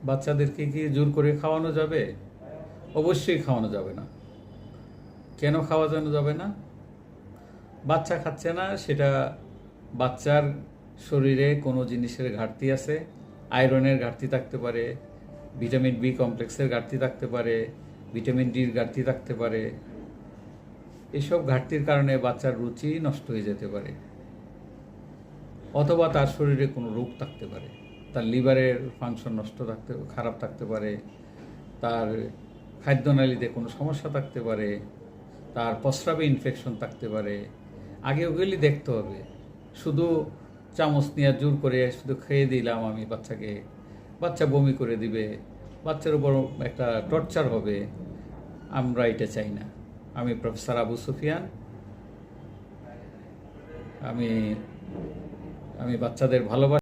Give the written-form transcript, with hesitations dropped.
বাচ্চাদেরকে কি জোর করে খাওয়ানো যাবে? অবশ্যই খাওয়ানো যাবে না। কেন খাওয়ানো যাবে না? বাচ্চা খাচ্ছে না, সেটা বাচ্চার শরীরে কোনো জিনিসের ঘাটতি আছে। আয়রনের ঘাটতি থাকতে পারে, ভিটামিন বি কমপ্লেক্সের ঘাটতি থাকতে পারে, ভিটামিন ডির ঘাটতি থাকতে পারে। এসব ঘাটতির কারণে বাচ্চার রুচি নষ্ট হয়ে যেতে পারে, অথবা তার শরীরে কোনো রোগ থাকতে পারে। তার লিভারের ফাংশন খারাপ থাকতে পারে, তার খাদ্যনালীতে কোনো সমস্যা থাকতে পারে, তার প্রস্রাবে ইনফেকশন থাকতে পারে। আগে ওগুলি দেখতে হবে। শুধু চামচ নিয়ে জোর করে শুধু খেয়ে দিলাম আমি বাচ্চাকে, বাচ্চা বমি করে দিবে, বাচ্চার উপর একটা টর্চার হবে, আমরা এটা চাই না। আমি প্রফেসর আবু সুফিয়ান। আমি আমি বাচ্চাদের ভালোবাসি।